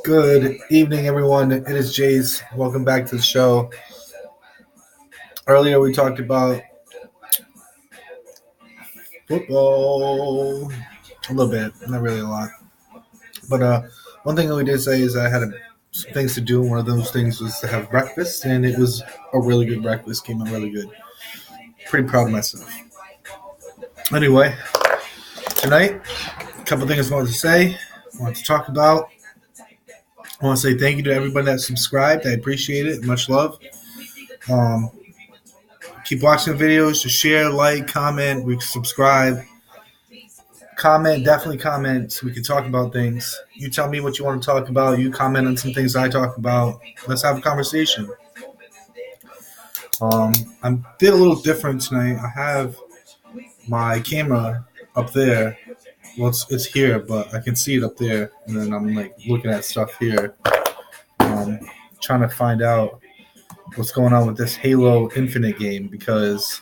Good evening, everyone. It is Jace. Welcome back to the show. Earlier, we talked about football a little bit, not really a lot. But one thing that we did say is I had some things to do. One of those things was to have breakfast, and it was a really good breakfast. Came out really good. Pretty proud of myself. Anyway, tonight, a couple things I wanted to say, wanted to talk about. I want to say thank you to everybody that subscribed. I appreciate it. Much love. Um, Keep watching the videos. Just share, like, comment, subscribe. Comment, definitely comment so we can talk about things. You tell me what you want to talk about. You comment on some things I talk about. Let's have a conversation. I did a little different tonight. I have my camera up there. Well, it's here, but I can see it up there. And then I'm like looking at stuff here. Trying to find out what's going on with this Halo Infinite game because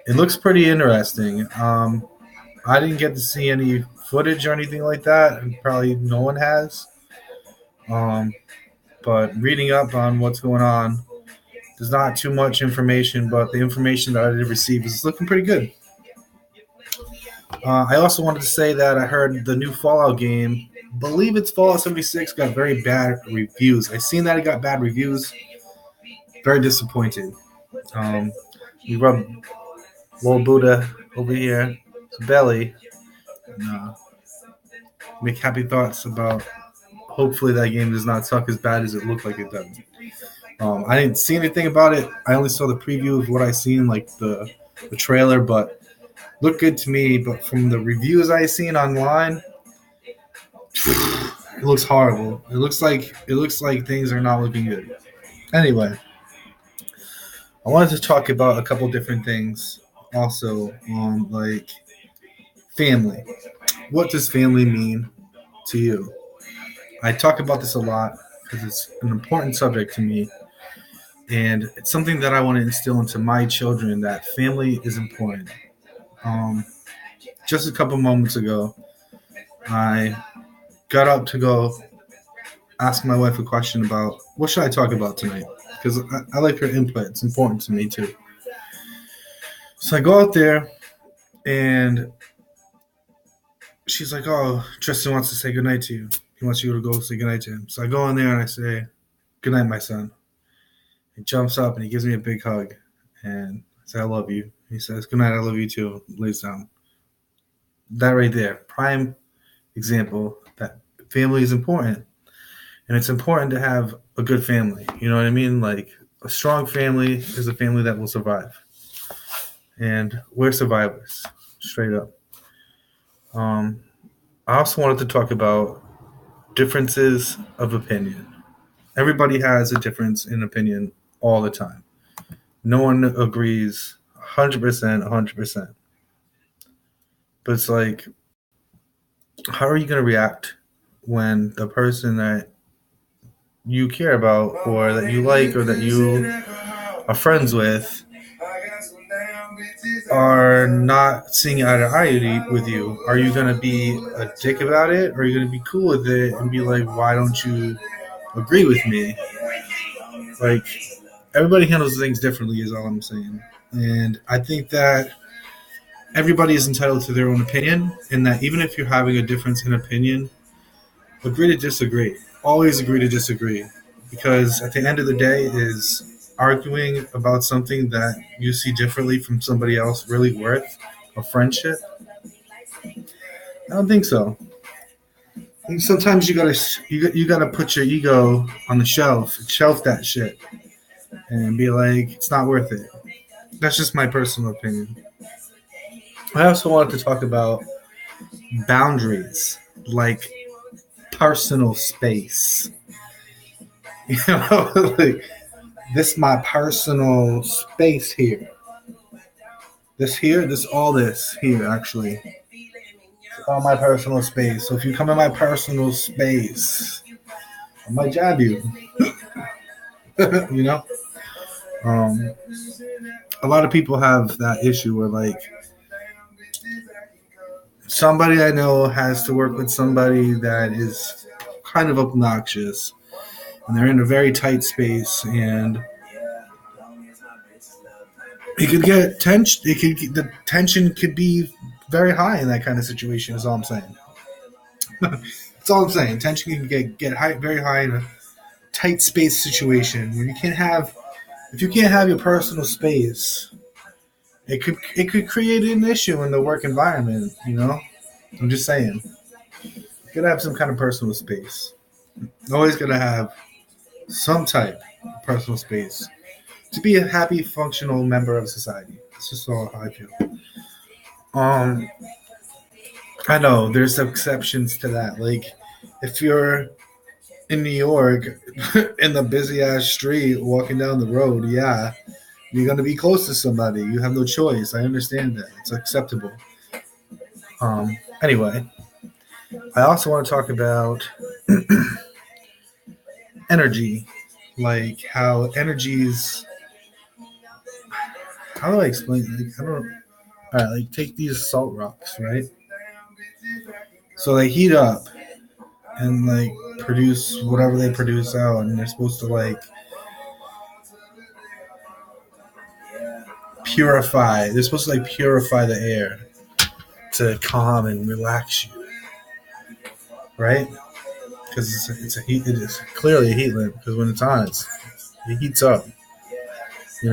it looks pretty interesting. I didn't get to see any footage or anything like that, and probably no one has. But reading up on what's going on, there's not too much information, but the information that I did receive is looking pretty good. I also wanted to say that I heard the new Fallout game, believe it's Fallout 76, got very bad reviews. I seen that it got bad reviews. Very disappointed. We rubbed Lord Buddha over here, his belly, and make happy thoughts about hopefully that game does not suck as bad as it looked like it does. I didn't see anything about it. I only saw the preview of what I seen, like the trailer, but looked good to me. But from the reviews I seen online, it looks horrible. It looks like things are not looking good. Anyway, I wanted to talk about a couple different things. Also, like family. What does family mean to you? I talk about this a lot because it's an important subject to me. And it's something that I want to instill into my children that family is important. Just a couple moments ago, I got up to go ask my wife a question about what should I talk about tonight because I like her input. It's important to me too. So I go out there and she's like, "Oh, Tristan wants to say goodnight to you. He wants you to go say goodnight to him." So I go in there and I say, "Goodnight, my son." He jumps up and he gives me a big hug and I say, "I love you." He says, "Good night, I love you too." Lays down. That right there, prime example that family is important. And it's important to have a good family. You know what I mean? Like a strong family is a family that will survive. And we're survivors, straight up. I also wanted to talk about differences of opinion. Everybody has a difference in opinion all the time. No one agrees 100%, 100%. But it's like, how are you going to react when the person that you care about or that you like or that you are friends with are not seeing eye to eye with you? Are you going to be a dick about it? Or are you going to be cool with it and be like, why don't you agree with me? Like, everybody handles things differently is all I'm saying. And I think that everybody is entitled to their own opinion, and that even if you're having a difference in opinion, agree to disagree. Always agree to disagree. Because at the end of the day, is arguing about something that you see differently from somebody else really worth a friendship? I don't think so. I think sometimes you gotta put your ego on the shelf that shit, and be like, it's not worth it. That's just my personal opinion. I also wanted to talk about boundaries, like personal space. You know, like this my personal space here. This here actually. It's all my personal space. So if you come in my personal space, I might jab you. You know? Um, a lot of people have that issue where like somebody I know has to work with somebody that is kind of obnoxious, and they're in a very tight space, and it could get tension. The tension could be very high in that kind of situation. Is all I'm saying. That's all I'm saying. Tension can get high, very high in a tight space situation where if you can't have your personal space, it could create an issue in the work environment. I'm just saying. You gotta have some kind of personal space. Always gotta have some type of personal space to be a happy, functional member of society. That's just all how I feel. Um, I know there's exceptions to that. Like if you're in New York in the busy ass street walking down the road, yeah, you're gonna be close to somebody. You have no choice. I understand that. It's acceptable. Anyway, I also want to talk about energy, like how energies. How do I explain? Like, I don't. All right, like take these salt rocks, right? So they heat up and like produce whatever they produce out, and they're supposed to like purify. They're supposed to like purify the air to calm and relax you, right? Because it's a heat. It is clearly a heat lamp. Because when it's on, it heats up. I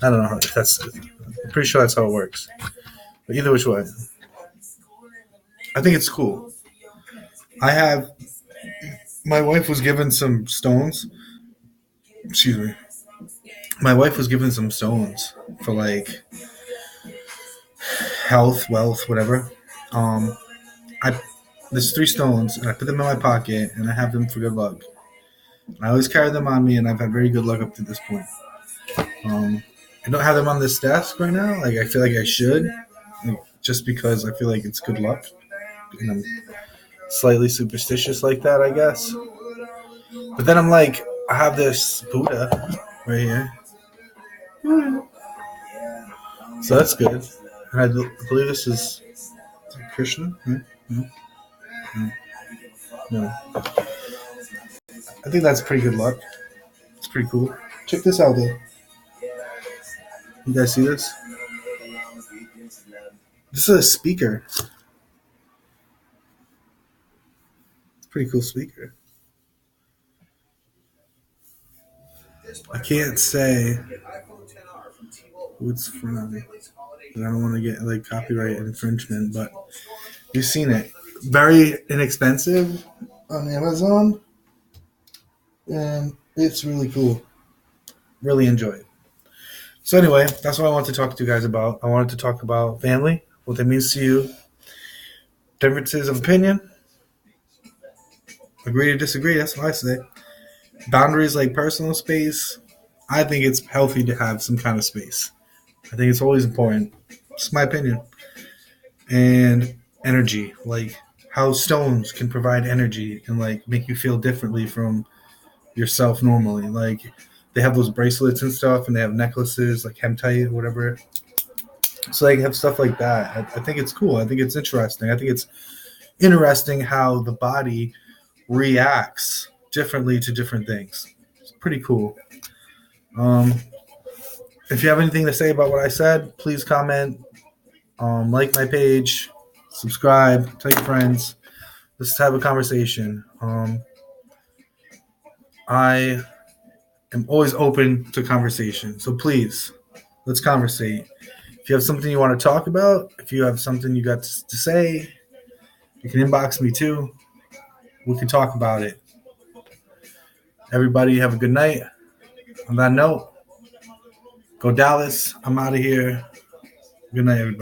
don't know how that's. I'm pretty sure that's how it works. But either which way, I think it's cool. I have. My wife was given some stones. Excuse me. My wife was given some stones for like health, wealth, whatever. I There's 3 stones, and I put them in my pocket, and I have them for good luck. I always carry them on me, and I've had very good luck up to this point. I don't have them on this desk right now. Like I feel like I should, like, just because I feel like it's good luck, and I'm slightly superstitious like that, I guess. But then I'm like, I have this Buddha right here, so that's good. And I believe this is Krishna. Right? No. I think that's pretty good luck. It's pretty cool. Check this out, though. You guys see this? This is a speaker. It's a pretty cool speaker. I can't say who it's from. I don't want to get like copyright infringement, but you've seen it. Very inexpensive on Amazon, and it's really cool. Really enjoy it. So anyway, that's what I want to talk to you guys about. I wanted to talk about family, what that means to you, differences of opinion, agree to disagree. That's what I say. Boundaries like personal space. I think it's healthy to have some kind of space. I think it's always important. It's my opinion. And energy, like how stones can provide energy and like make you feel differently from yourself normally. Like they have those bracelets and stuff, and they have necklaces like hemtite or whatever. So they have stuff like that. I think it's cool. I think it's interesting. I think it's interesting how the body reacts differently to different things. It's pretty cool. If you have anything to say about what I said, please comment, like my page, subscribe, tell your friends. Let's have a conversation. I am always open to conversation. So please, let's conversate. If you have something you want to talk about, if you have something you got to say, you can inbox me too. We can talk about it. Everybody have a good night. On that note, go Dallas. I'm out of here. Good night, everybody.